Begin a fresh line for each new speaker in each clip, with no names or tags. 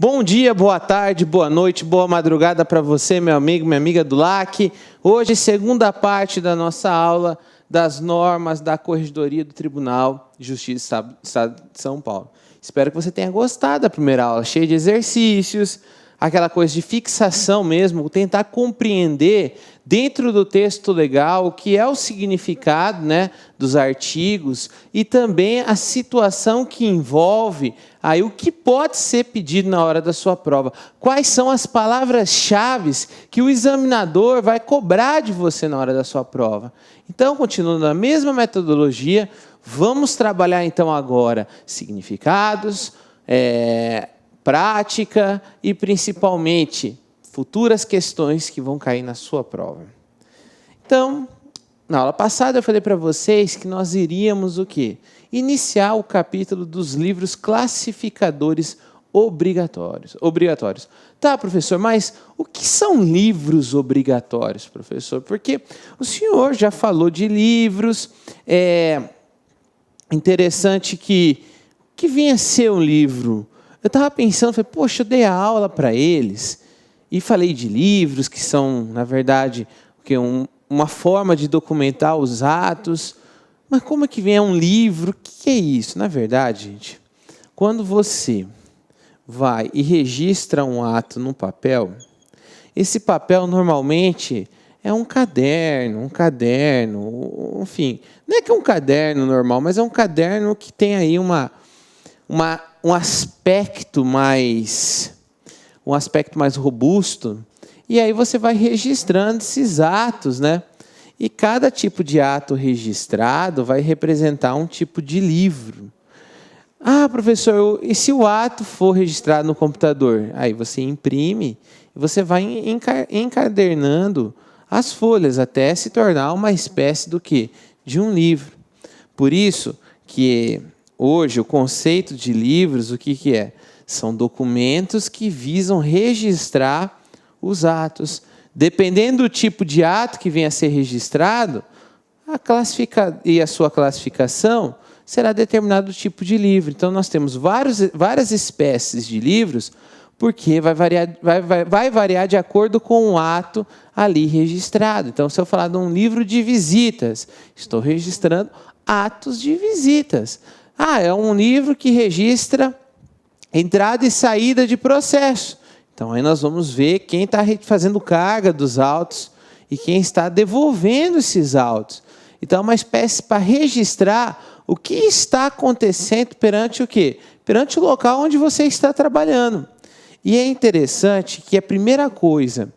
Bom dia, boa tarde, boa noite, boa madrugada para você, meu amigo, minha amiga do LAC. Hoje, segunda parte da nossa aula das normas da Corregedoria do Tribunal de Justiça do Estado de São Paulo. Espero que você tenha gostado da primeira aula, cheia de exercícios, aquela coisa de fixação mesmo, tentar compreender dentro do texto legal o que é o significado, né, dos artigos e também a situação que envolve aí o que pode ser pedido na hora da sua prova. Quais são as palavras-chave que o examinador vai cobrar de você na hora da sua prova. Então, continuando na mesma metodologia, vamos trabalhar então agora significados, prática e, principalmente, futuras questões que vão cair na sua prova. Então, na aula passada eu falei para vocês que nós iríamos o quê? Iniciar o capítulo dos livros classificadores obrigatórios. Tá, professor, mas o que são livros obrigatórios, professor? Porque o senhor já falou de livros, interessante que vinha a ser um livro. Eu estava pensando, falei, poxa, eu dei a aula para eles e falei de livros que são, na verdade, uma forma de documentar os atos. Mas como é que vem um livro? O que é isso? Na verdade, gente, quando você vai e registra um ato no papel, esse papel normalmente é um caderno, enfim, não é que é um caderno normal, mas é um caderno que tem aí um aspecto mais robusto, e aí você vai registrando esses atos, né? E cada tipo de ato registrado vai representar um tipo de livro. Ah, professor, e se o ato for registrado no computador? Aí você imprime e você vai encadernando as folhas até se tornar uma espécie do quê? De um livro. Por isso que hoje o conceito de livros, o que é? São documentos que visam registrar os atos. Dependendo do tipo de ato que venha a ser registrado, a sua classificação será determinado tipo de livro. Então, nós temos várias espécies de livros, porque vai variar de acordo com o ato ali registrado. Então, se eu falar de um livro de visitas, estou registrando atos de visitas. É um livro que registra entrada e saída de processo. Então, aí nós vamos ver quem está fazendo carga dos autos e quem está devolvendo esses autos. Então, é uma espécie para registrar o que está acontecendo perante o quê? Perante o local onde você está trabalhando. E é interessante que a primeira coisa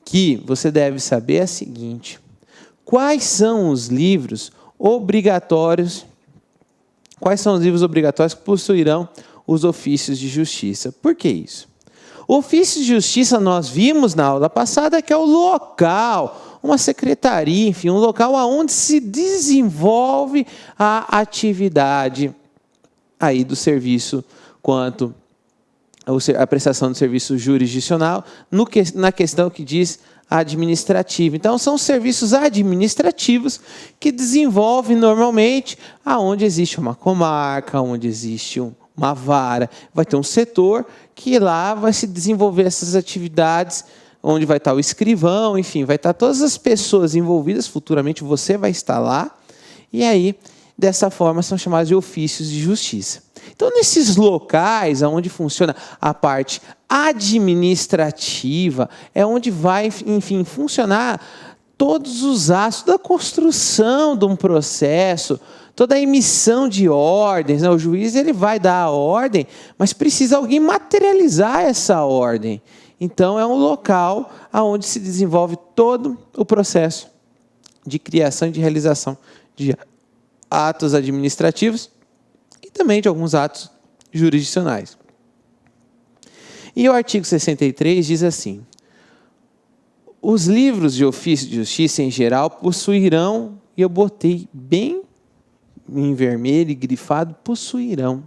que você deve saber é a seguinte: quais são os livros obrigatórios? Quais são os livros obrigatórios que possuirão os ofícios de justiça? Por que isso? O ofício de justiça, nós vimos na aula passada, que é o local, uma secretaria, enfim, um local onde se desenvolve a atividade aí do serviço quanto a prestação do serviço jurisdicional, na questão que diz administrativa. Então, são serviços administrativos que desenvolvem normalmente aonde existe uma comarca, onde existe uma vara, vai ter um setor que lá vai se desenvolver essas atividades, onde vai estar o escrivão, enfim, vai estar todas as pessoas envolvidas, futuramente você vai estar lá, e aí, dessa forma, são chamados de ofícios de justiça. Então, nesses locais onde funciona a parte administrativa, é onde vai, enfim, funcionar todos os atos da construção de um processo, toda a emissão de ordens, né? O juiz ele vai dar a ordem, mas precisa alguém materializar essa ordem. Então, é um local onde se desenvolve todo o processo de criação e de realização de atos administrativos e também de alguns atos jurisdicionais. E o artigo 63 diz assim: os livros de ofício de justiça, em geral, possuirão, e eu botei bem em vermelho e grifado, possuirão.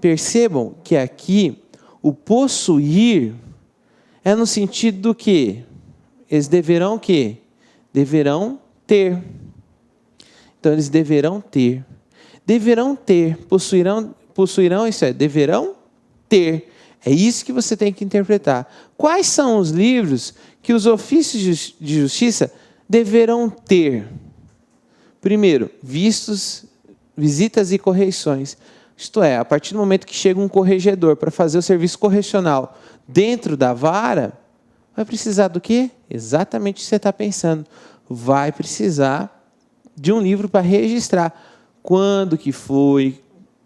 Percebam que aqui o possuir é no sentido do quê? Eles deverão o quê? Deverão ter. Então, eles deverão ter. Deverão ter. Possuirão, isso é, deverão ter. É isso que você tem que interpretar. Quais são os livros que os ofícios de justiça deverão ter? Primeiro, visitas e correições. Isto é, a partir do momento que chega um corregedor para fazer o serviço correcional dentro da vara, vai precisar do quê? Exatamente o que você está pensando. Vai precisar de um livro para registrar quando que foi,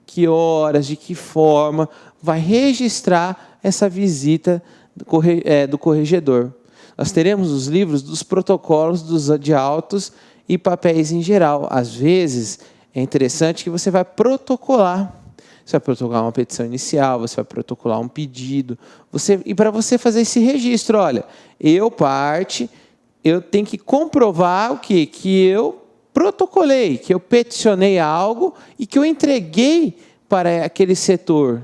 que horas, de que forma, vai registrar essa visita do corregedor. Nós teremos os livros dos protocolos de autos e papéis em geral. Às vezes, é interessante que você vai protocolar. Você vai protocolar uma petição inicial, você vai protocolar um pedido. E para você fazer esse registro, olha, eu tenho que comprovar o quê? Que eu protocolei, que eu peticionei algo e que eu entreguei para aquele setor.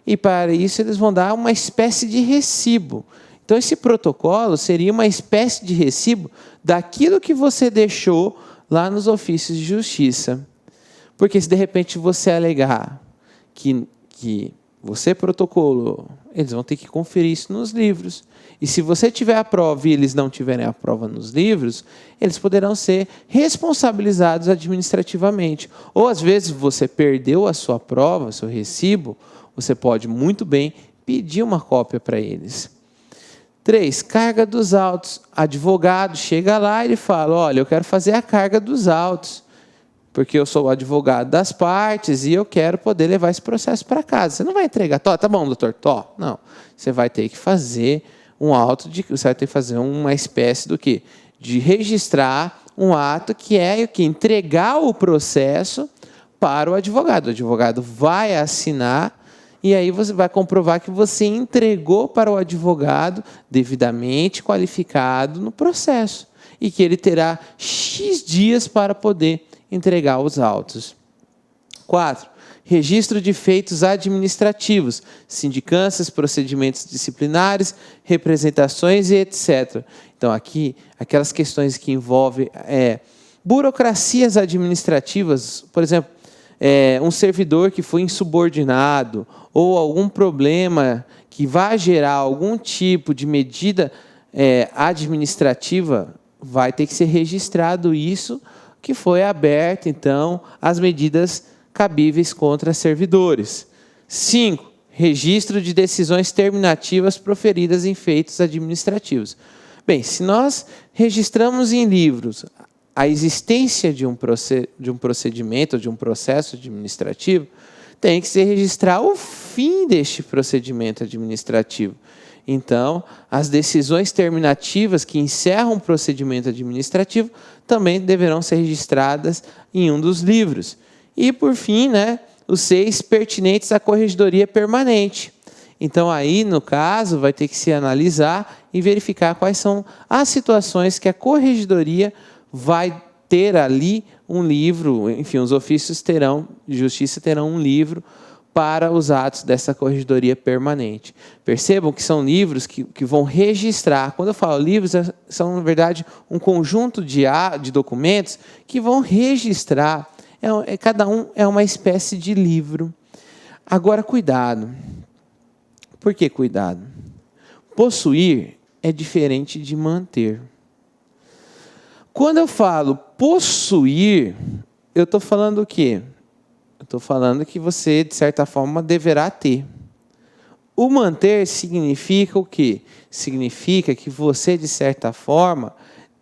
E para isso eles vão dar uma espécie de recibo. Então esse protocolo seria uma espécie de recibo daquilo que você deixou lá nos ofícios de justiça. Porque se de repente você alegar que você protocolou, eles vão ter que conferir isso nos livros. E se você tiver a prova e eles não tiverem a prova nos livros, eles poderão ser responsabilizados administrativamente. Ou às vezes você perdeu a sua prova, seu recibo, você pode muito bem pedir uma cópia para eles. 3, carga dos autos. Advogado chega lá e ele fala, olha, eu quero fazer a carga dos autos, porque eu sou o advogado das partes e eu quero poder levar esse processo para casa. Você não vai entregar, tá bom, doutor, não. Você vai ter que fazer um auto, você vai ter que fazer uma espécie do quê? De registrar um ato que é o que? Entregar o processo para o advogado. O advogado vai assinar e aí você vai comprovar que você entregou para o advogado devidamente qualificado no processo e que ele terá X dias para poder entregar os autos. 4, registro de feitos administrativos, sindicâncias, procedimentos disciplinares, representações e etc. Então, aqui, aquelas questões que envolvem burocracias administrativas, por exemplo, um servidor que foi insubordinado ou algum problema que vai gerar algum tipo de medida administrativa, vai ter que ser registrado isso, que foi aberto, então, as medidas cabíveis contra servidores. 5, registro de decisões terminativas proferidas em feitos administrativos. Bem, se nós registramos em livros a existência de um procedimento, de um processo administrativo, tem que se registrar o fim deste procedimento administrativo. Então, as decisões terminativas que encerram o procedimento administrativo também deverão ser registradas em um dos livros. E, por fim, os 6 pertinentes à corregedoria permanente. Então, aí, no caso, vai ter que se analisar e verificar quais são as situações que a corregedoria vai ter ali um livro, enfim, os ofícios de justiça terão um livro para os atos dessa corregedoria permanente. Percebam que são livros que vão registrar. Quando eu falo livros, são, na verdade, um conjunto de documentos que vão registrar. Cada um é uma espécie de livro. Agora, cuidado. Por que cuidado? Possuir é diferente de manter. Quando eu falo possuir, eu estou falando o quê? Eu estou falando que você, de certa forma, deverá ter. O manter significa o quê? Significa que você, de certa forma,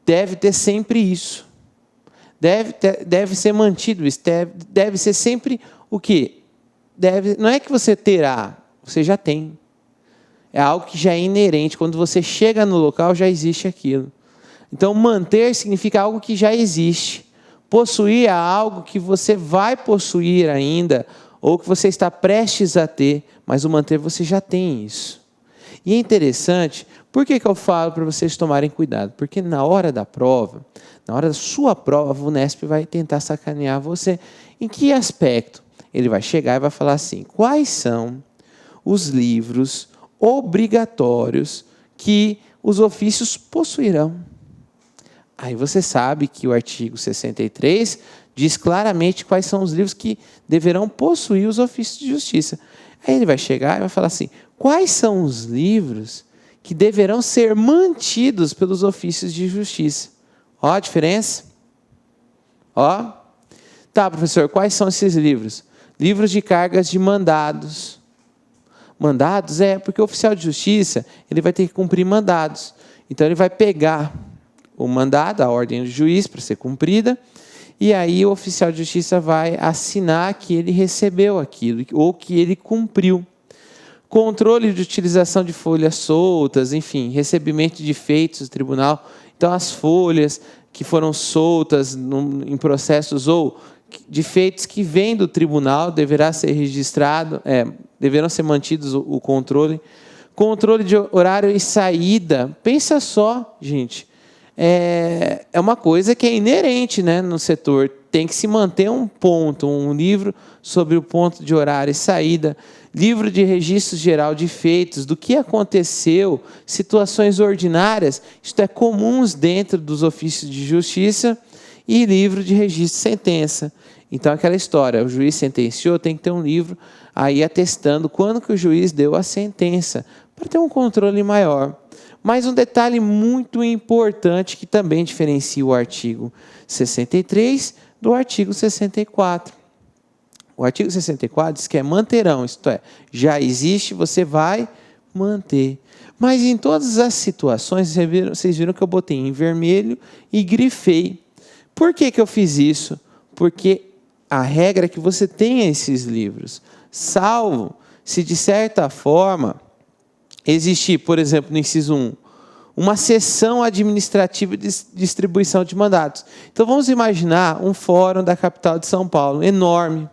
deve ter sempre isso. Deve ser mantido isso. Deve ser sempre o quê? Não é que você terá, você já tem. É algo que já é inerente. Quando você chega no local, já existe aquilo. Então, manter significa algo que já existe. Possuir é algo que você vai possuir ainda, ou que você está prestes a ter, mas o manter você já tem isso. E é interessante, por que eu falo para vocês tomarem cuidado? Porque na hora da prova, na hora da sua prova, a VUNESP vai tentar sacanear você. Em que aspecto? Ele vai chegar e vai falar assim, quais são os livros obrigatórios que os ofícios possuirão? Aí você sabe que o artigo 63 diz claramente quais são os livros que deverão possuir os ofícios de justiça. Aí ele vai chegar e vai falar assim, quais são os livros que deverão ser mantidos pelos ofícios de justiça? Ó a diferença. Ó. Tá, professor, quais são esses livros? Livros de cargas de mandados. Mandados porque o oficial de justiça ele vai ter que cumprir mandados. Então ele vai pegar o mandado, a ordem do juiz para ser cumprida, e aí o oficial de justiça vai assinar que ele recebeu aquilo, ou que ele cumpriu. Controle de utilização de folhas soltas, enfim, recebimento de feitos do tribunal. Então, as folhas que foram soltas em processos ou de feitos que vêm do tribunal, deverá ser registrado, deverão ser mantidos o controle. Controle de horário e saída. Pensa só, gente, é uma coisa que é inerente, né, no setor. Tem que se manter um ponto, um livro sobre o ponto de horário e saída, livro de registro geral de feitos, do que aconteceu, situações ordinárias, isto é, comuns dentro dos ofícios de justiça, e livro de registro de sentença. Então, aquela história, o juiz sentenciou, tem que ter um livro aí atestando quando que o juiz deu a sentença, para ter um controle maior. Mas um detalhe muito importante que também diferencia o artigo 63 do artigo 64. O artigo 64 diz que é manterão, isto é, já existe, você vai manter. Mas em todas as situações, vocês viram que eu botei em vermelho e grifei. Por que eu fiz isso? Porque a regra é que você tenha esses livros, salvo se de certa forma existir, por exemplo, no inciso 1, uma seção administrativa de distribuição de mandatos. Então vamos imaginar um fórum da capital de São Paulo, enorme.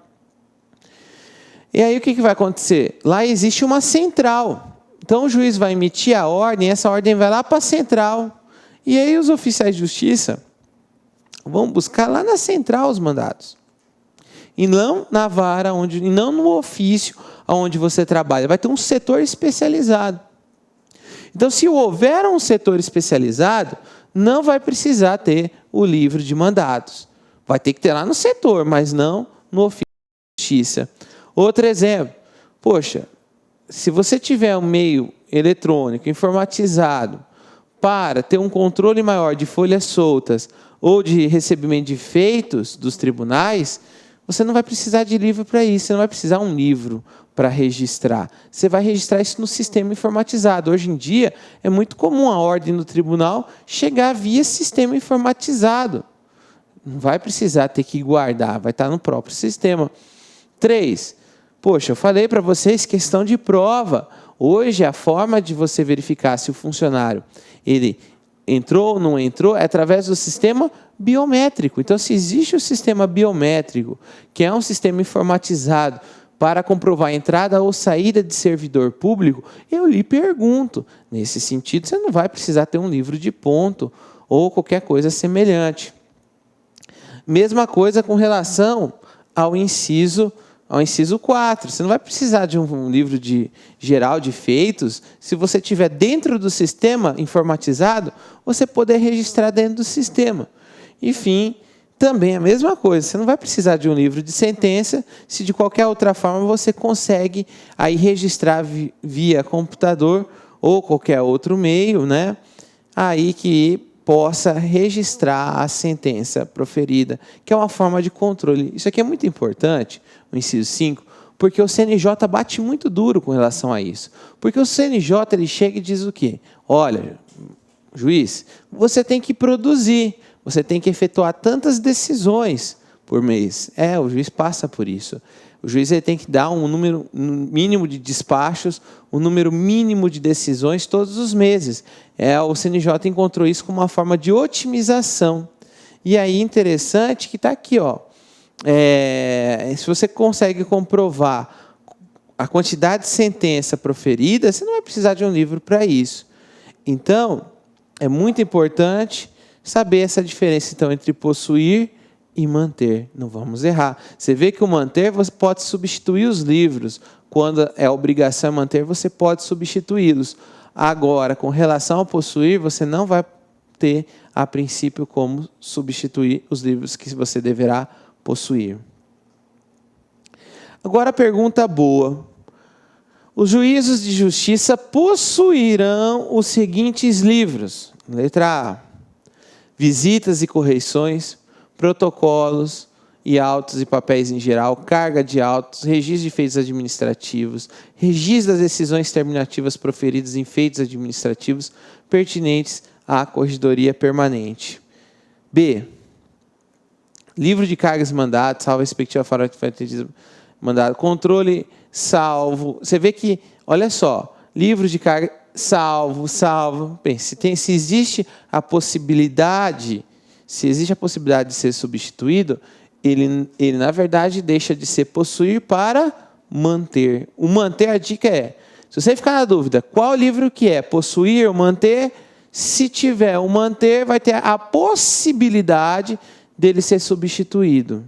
E aí o que vai acontecer? Lá existe uma central. Então o juiz vai emitir a ordem, essa ordem vai lá para a central. E aí os oficiais de justiça vão buscar lá na central os mandados. E não na vara, e não no ofício onde você trabalha. Vai ter um setor especializado. Então, se houver um setor especializado, não vai precisar ter o livro de mandados. Vai ter que ter lá no setor, mas não no ofício de justiça. Outro exemplo. Poxa, se você tiver um meio eletrônico, informatizado, para ter um controle maior de folhas soltas ou de recebimento de feitos dos tribunais, você não vai precisar de livro para isso, você não vai precisar de um livro para registrar. Você vai registrar isso no sistema informatizado. Hoje em dia, é muito comum a ordem do tribunal chegar via sistema informatizado. Não vai precisar ter que guardar, vai estar no próprio sistema. 3. Poxa, eu falei para vocês questão de prova. Hoje, a forma de você verificar se o funcionário ele entrou ou não entrou é através do sistema biométrico. Então, se existe o sistema biométrico, que é um sistema informatizado para comprovar a entrada ou saída de servidor público, eu lhe pergunto, nesse sentido, você não vai precisar ter um livro de ponto ou qualquer coisa semelhante. Mesma coisa com relação ao inciso 4. Você não vai precisar de um livro geral de feitos. Se você estiver dentro do sistema informatizado, você poder registrar dentro do sistema. Enfim, também a mesma coisa. Você não vai precisar de um livro de sentença, se de qualquer outra forma você consegue aí registrar via computador ou qualquer outro meio, né? Aí que possa registrar a sentença proferida, que é uma forma de controle. Isso aqui é muito importante, o inciso 5, porque o CNJ bate muito duro com relação a isso. Porque o CNJ ele chega e diz o quê? Olha, juiz, você tem que produzir, você tem que efetuar tantas decisões por mês. O juiz passa por isso. O juiz ele tem que dar um número mínimo de despachos, um número mínimo de decisões todos os meses. O CNJ encontrou isso como uma forma de otimização. E aí, interessante que está aqui, ó. Se você consegue comprovar a quantidade de sentença proferida, você não vai precisar de um livro para isso. Então, é muito importante saber essa diferença então, entre possuir e manter. Não vamos errar. Você vê que o manter, você pode substituir os livros. Quando é obrigação manter, você pode substituí-los. Agora, com relação ao possuir, você não vai ter, a princípio, como substituir os livros que você deverá possuir. Agora, a pergunta boa. Os juízos de justiça possuirão os seguintes livros. Letra A. Visitas e correições, protocolos e autos e papéis em geral, carga de autos, registro de feitos administrativos, registro das decisões terminativas proferidas em feitos administrativos pertinentes à corregedoria permanente. B. Livro de cargas e mandados, salvo a respectiva forma de mandado, controle, salvo. Você vê que, olha só, livro de carga, salvo. Bem, se existe a possibilidade de ser substituído, ele na verdade deixa de ser possuir para manter. O manter, a dica é, se você ficar na dúvida qual livro que é, possuir ou manter, se tiver o manter, vai ter a possibilidade dele ser substituído.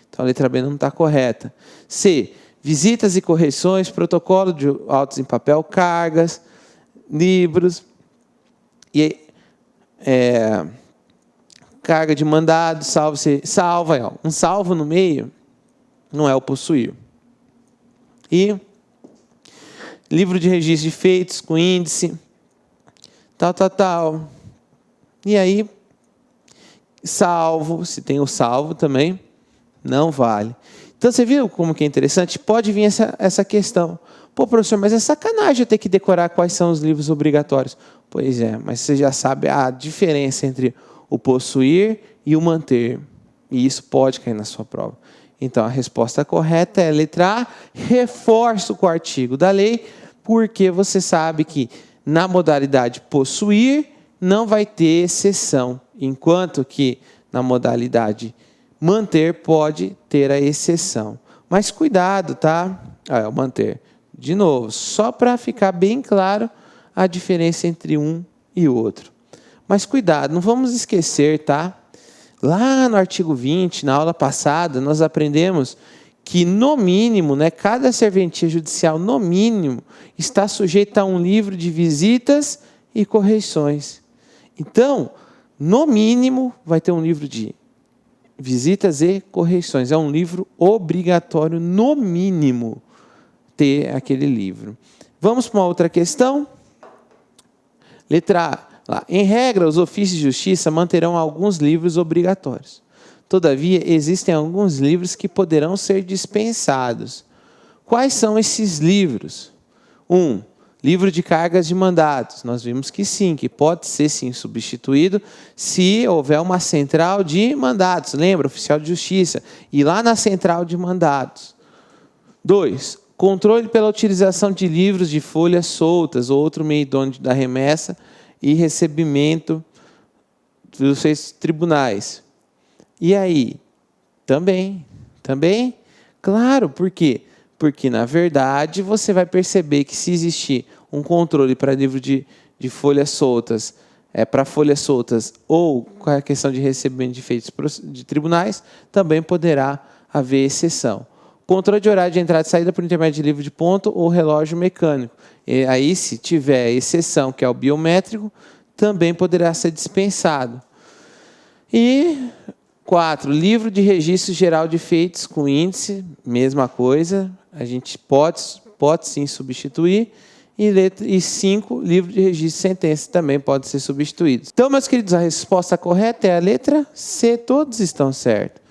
Então a letra B não está correta. C. Visitas e correções, protocolo de autos em papel, cargas, livros, e carga de mandado, um salvo no meio, não é o possuir. E livro de registro de feitos com índice, tal. E aí, salvo, se tem o salvo também, não vale. Então, você viu como que é interessante? Pode vir essa questão. Pô, professor, mas é sacanagem eu ter que decorar quais são os livros obrigatórios. Pois é, mas você já sabe a diferença entre o possuir e o manter. E isso pode cair na sua prova. Então, a resposta correta é a letra A. Reforço com o artigo da lei, porque você sabe que na modalidade possuir não vai ter exceção, enquanto que na modalidade manter pode ter a exceção. Mas cuidado, tá? O manter. De novo, só para ficar bem claro a diferença entre um e outro. Mas cuidado, não vamos esquecer, tá? Lá no artigo 20, na aula passada, nós aprendemos que, no mínimo, cada serventia judicial, no mínimo, está sujeita a um livro de visitas e correições. Então, no mínimo, vai ter um livro de visitas e correições. É um livro obrigatório, no mínimo, ter aquele livro. Vamos para uma outra questão. Letra A. Lá. Em regra, os ofícios de justiça manterão alguns livros obrigatórios. Todavia, existem alguns livros que poderão ser dispensados. Quais são esses livros? 1. Livro de cargas de mandados. Nós vimos que sim, que pode ser sim substituído se houver uma central de mandados. Lembra? Oficial de justiça. E lá na central de mandados. 2. Controle pela utilização de livros de folhas soltas ou outro meio idôneo da remessa e recebimento dos seus tribunais. E aí? Também. Claro, por quê? Porque, na verdade, você vai perceber que se existir um controle para livro de folhas soltas, para folhas soltas ou com a questão de recebimento de feitos de tribunais, também poderá haver exceção. Controle de horário de entrada e saída por intermédio de livro de ponto ou relógio mecânico. E aí, se tiver exceção, que é o biométrico, também poderá ser dispensado. E 4. Livro de registro geral de feitos com índice, mesma coisa, a gente pode sim substituir. E 5. Livro de registro de sentença também pode ser substituído. Então, meus queridos, a resposta correta é a letra C. Todos estão certos.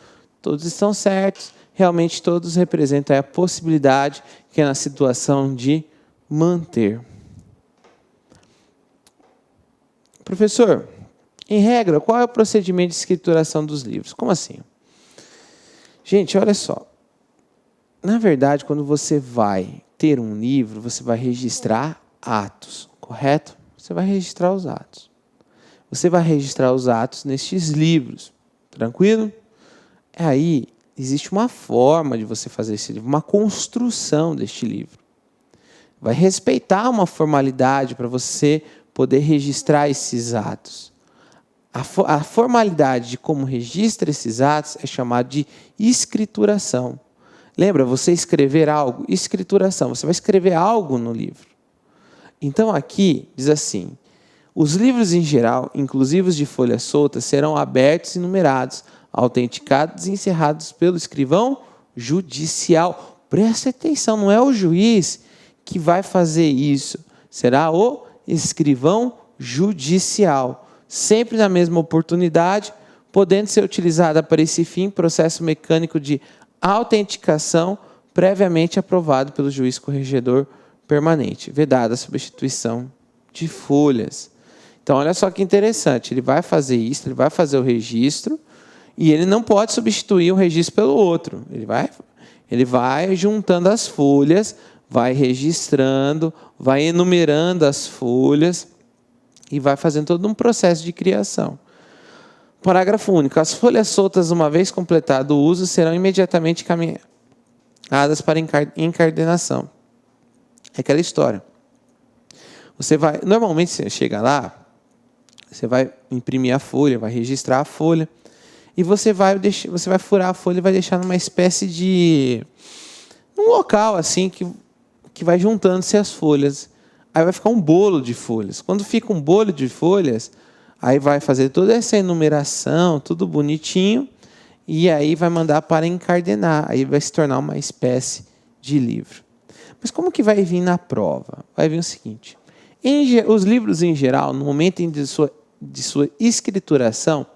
Todos estão certos. Realmente todos representam a possibilidade que é na situação de manter. Professor, em regra, qual é o procedimento de escrituração dos livros? Como assim? Gente, olha só. Na verdade, quando você vai ter um livro, você vai registrar atos, correto? Você vai registrar os atos. Você vai registrar os atos nestes livros, tranquilo? Aí, existe uma forma de você fazer esse livro, uma construção deste livro. Vai respeitar uma formalidade para você poder registrar esses atos. A formalidade de como registra esses atos é chamada de escrituração. Lembra, você escrever algo? Escrituração. Você vai escrever algo no livro. Então, aqui, diz assim, os livros em geral, inclusive os de folhas soltas, serão abertos e numerados, autenticados e encerrados pelo escrivão judicial. Presta atenção, não é o juiz que vai fazer isso? Será o escrivão judicial. Sempre na mesma oportunidade, podendo ser utilizada para esse fim, processo mecânico de autenticação previamente aprovado pelo juiz corregedor permanente, vedada a substituição de folhas. Então, olha só que interessante, ele vai fazer isso, ele vai fazer o registro, e ele não pode substituir um registro pelo outro. Ele vai juntando as folhas, vai registrando, vai enumerando as folhas, e vai fazendo todo um processo de criação. Parágrafo único. As folhas soltas, uma vez completado o uso, serão imediatamente encaminhadas para encardenação. É aquela história. Normalmente você chega lá, você vai imprimir a folha, vai registrar a folha, e você vai furar a folha e vai deixar numa espécie de um local assim que vai juntando-se as folhas. Aí vai ficar um bolo de folhas. Quando fica um bolo de folhas, aí vai fazer toda essa enumeração, tudo bonitinho, e aí vai mandar para encardenar. Aí vai se tornar uma espécie de livro. Mas como que vai vir na prova? Vai vir o seguinte: os livros em geral, no momento de sua escrituração,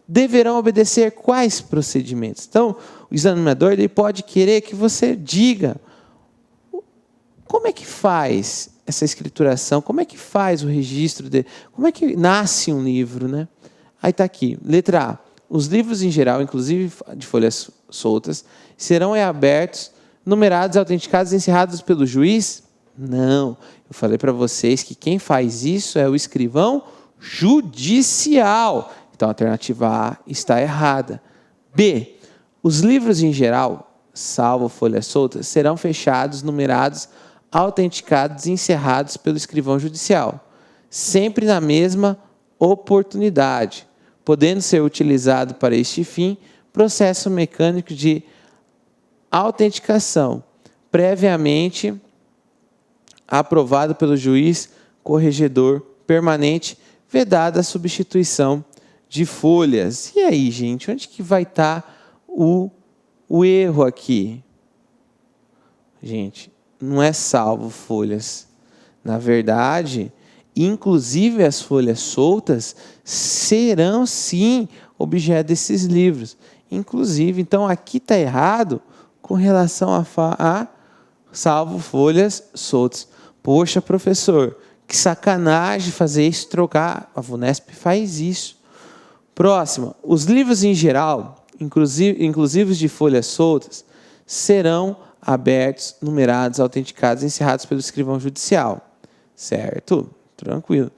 deverão obedecer quais procedimentos? Então, o examinador ele pode querer que você diga como é que faz essa escrituração, como é que faz o registro dele, como é que nasce um livro, né? Aí está aqui, letra A. Os livros em geral, inclusive de folhas soltas, serão abertos, numerados, autenticados e encerrados pelo juiz? Não. Eu falei para vocês que quem faz isso é o escrivão judicial. Então, a alternativa A está errada. B. Os livros em geral, salvo folhas soltas, serão fechados, numerados, autenticados e encerrados pelo escrivão judicial, sempre na mesma oportunidade, podendo ser utilizado para este fim processo mecânico de autenticação, previamente aprovado pelo juiz corregedor permanente, vedada a substituição de folhas. E aí, gente, onde que vai estar o erro aqui? Gente, não é salvo folhas. Na verdade, inclusive as folhas soltas serão, sim, objeto desses livros. Inclusive, então, aqui está errado com relação a salvo folhas soltas. Poxa, professor, que sacanagem fazer isso, trocar. A VUNESP faz isso. Próxima. Os livros em geral, inclusive de folhas soltas, serão abertos, numerados, autenticados e encerrados pelo escrivão judicial. Certo? Tranquilo.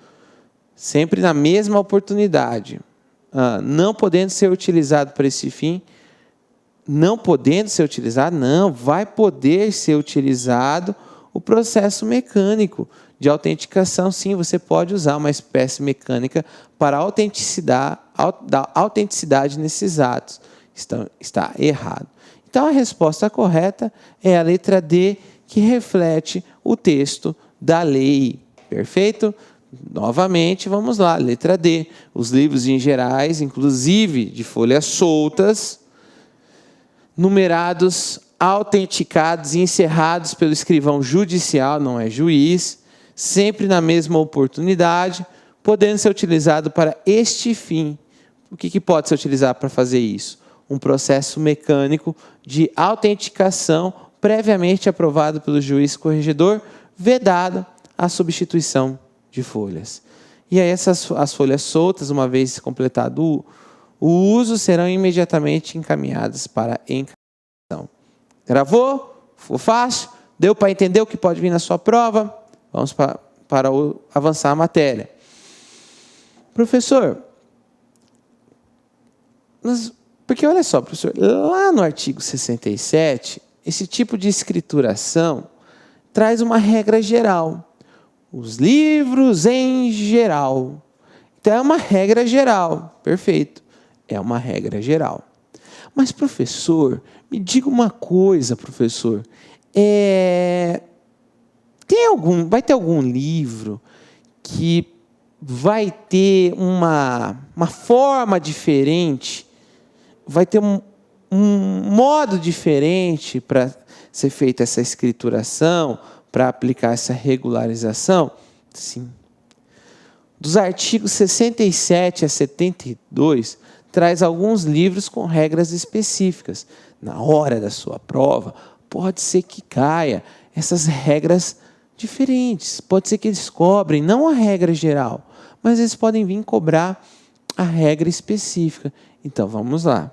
Sempre na mesma oportunidade. Não podendo ser utilizado para esse fim. Não podendo ser utilizado? Não, vai poder ser utilizado o processo mecânico de autenticação. Sim, você pode usar uma espécie mecânica para dar autenticidade nesses atos. Está errado. Então, a resposta correta é a letra D, que reflete o texto da lei. Perfeito? Novamente, vamos lá. Letra D. Os livros em gerais, inclusive de folhas soltas, numerados, autenticados e encerrados pelo escrivão judicial, não é juiz, sempre na mesma oportunidade, podendo ser utilizado para este fim. O que pode ser utilizado para fazer isso? Um processo mecânico de autenticação previamente aprovado pelo juiz corregedor, vedada a substituição de folhas. E aí as folhas soltas, uma vez completado o uso, serão imediatamente encaminhadas para encardenação. Gravou? Ficou fácil? Deu para entender o que pode vir na sua prova? Vamos para avançar a matéria. Professor, porque olha só, professor, lá no artigo 67, esse tipo de escrituração traz uma regra geral. Os livros em geral. Então, é uma regra geral. Perfeito. É uma regra geral. Mas, professor, me diga uma coisa, professor. Vai ter algum livro que vai ter uma forma diferente, vai ter um modo diferente para ser feita essa escrituração, para aplicar essa regularização? Sim. Dos artigos 67 a 72, traz alguns livros com regras específicas. Na hora da sua prova, pode ser que caia essas regras diferentes. Pode ser que eles cobrem, não a regra geral, mas eles podem vir cobrar a regra específica. Então, vamos lá.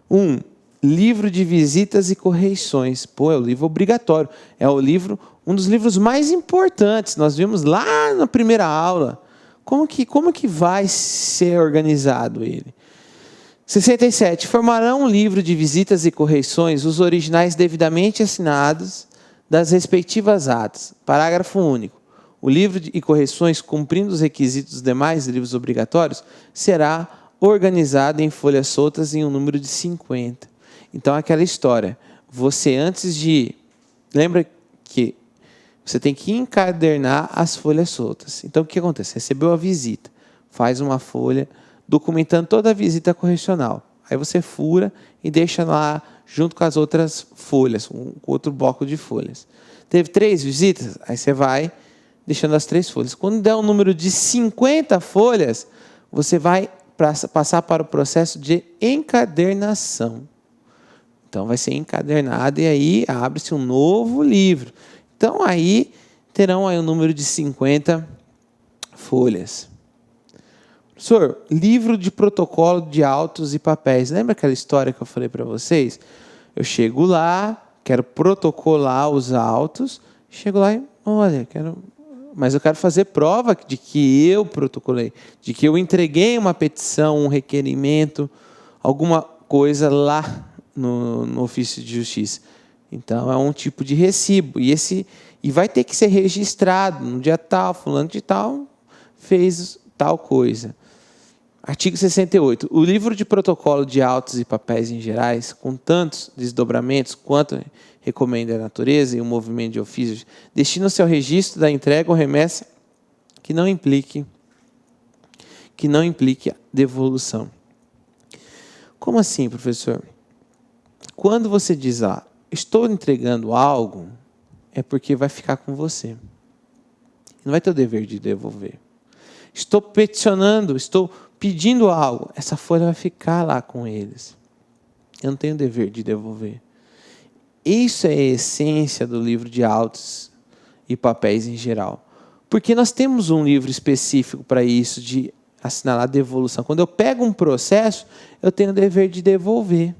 1. Livro de visitas e correições. Pô, é o livro obrigatório. É o livro, um dos livros mais importantes. Nós vimos lá na primeira aula. Como que vai ser organizado ele? 67. Formarão um livro de visitas e correições os originais devidamente assinados das respectivas atas. Parágrafo único. O livro e correções, cumprindo os requisitos dos demais livros obrigatórios, será organizado em folhas soltas em um número de 50. Então, aquela história. Você, antes de... Lembra que você tem que encadernar as folhas soltas. Então, o que acontece? Recebeu a visita. Faz uma folha documentando toda a visita correcional. Aí você fura e deixa lá junto com as outras folhas, um outro bloco de folhas. Teve 3 visitas? Aí você vai deixando as 3 folhas. Quando der um número de 50 folhas, você vai passar para o processo de encadernação. Então, vai ser encadernado e aí abre-se um novo livro. Então, aí terão aí um número de 50 folhas. Professor, livro de protocolo de autos e papéis. Lembra aquela história que eu falei para vocês? Eu chego lá, quero protocolar os autos, chego lá e, olha, mas eu quero fazer prova de que eu protocolei, de que eu entreguei uma petição, um requerimento, alguma coisa lá no ofício de justiça. Então, é um tipo de recibo. E vai ter que ser registrado no dia tal, fulano de tal fez tal coisa. Artigo 68. O livro de protocolo de autos e papéis em gerais, com tantos desdobramentos quanto recomenda a natureza e o movimento de ofícios, destina-se ao registro da entrega ou remessa que não implique devolução. Como assim, professor? Quando você diz, estou entregando algo, é porque vai ficar com você. Não vai ter o dever de devolver. Estou peticionando, estou pedindo algo, essa folha vai ficar lá com eles. Eu não tenho o dever de devolver. Isso é a essência do livro de autos e papéis em geral. Porque nós temos um livro específico para isso, de assinalar a devolução. Quando eu pego um processo, eu tenho o dever de devolver.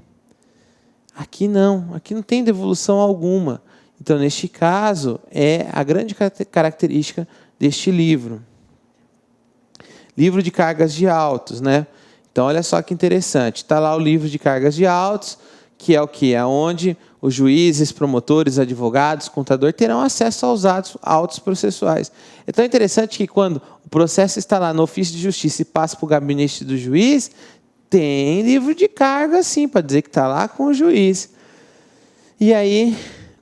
Aqui não tem devolução alguma. Então, neste caso, é a grande característica deste livro. Livro de cargas de autos, né? Então, olha só que interessante. Está lá o livro de cargas de autos, que é o quê? É onde os juízes, promotores, advogados, contador terão acesso aos autos processuais. É tão interessante que quando o processo está lá no ofício de justiça e passa para o gabinete do juiz, tem livro de carga, sim, para dizer que está lá com o juiz. E aí,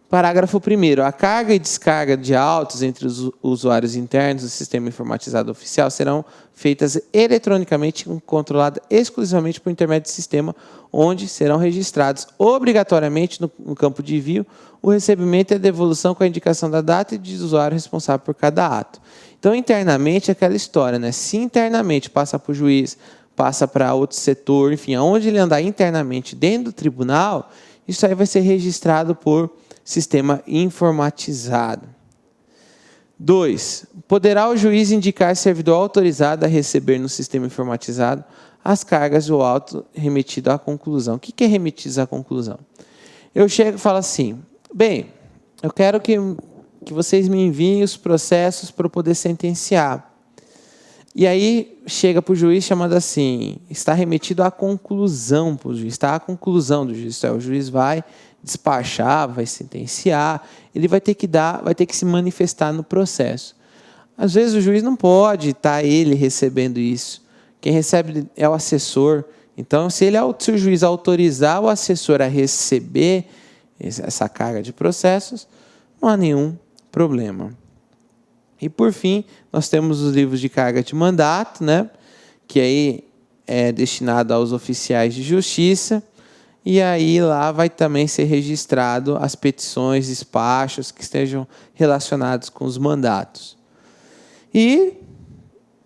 parágrafo 1º. A carga e descarga de autos entre os usuários internos do sistema informatizado oficial serão feitas eletronicamente e controladas exclusivamente por intermédio do sistema, onde serão registrados obrigatoriamente no campo de envio o recebimento e a devolução com a indicação da data e do usuário responsável por cada ato. Então, internamente, é aquela história, né? Se internamente passa para o juiz, passa para outro setor, enfim, aonde ele andar internamente dentro do tribunal, isso aí vai ser registrado por sistema informatizado. 2. Poderá o juiz indicar servidor autorizado a receber no sistema informatizado as cargas do auto remetido à conclusão. O que é remetido à conclusão? Eu chego e falo assim, bem, eu quero que vocês me enviem os processos para eu poder sentenciar. E aí chega para o juiz chamando assim, está remetido à conclusão para o juiz, está à conclusão do juiz. Então, o juiz vai despachar, vai sentenciar, ele vai ter que se manifestar no processo. Às vezes o juiz não pode estar ele recebendo isso. Quem recebe é o assessor. Então, se o juiz autorizar o assessor a receber essa carga de processos, não há nenhum problema. E, por fim, nós temos os livros de carga de mandato, né? Que aí é destinado aos oficiais de justiça. e aí lá vai também ser registrado as petições, despachos que estejam relacionados com os mandatos. E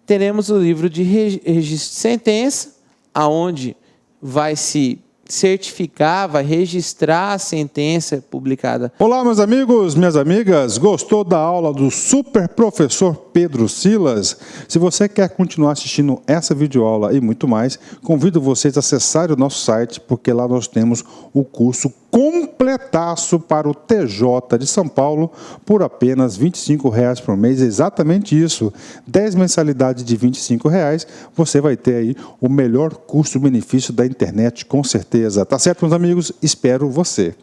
teremos o livro de registro de sentença, aonde vai se certificar, vai registrar a sentença publicada.
Olá, meus amigos, minhas amigas. Gostou da aula do super professor Pedro Silas? Se você quer continuar assistindo essa videoaula e muito mais, convido vocês a acessarem o nosso site, porque lá nós temos o curso completaço para o TJ de São Paulo por apenas R$ 25,00 por mês. Exatamente isso. 10 mensalidades de R$ 25,00, você vai ter aí o melhor custo-benefício da internet, com certeza. Tá certo, meus amigos? Espero você.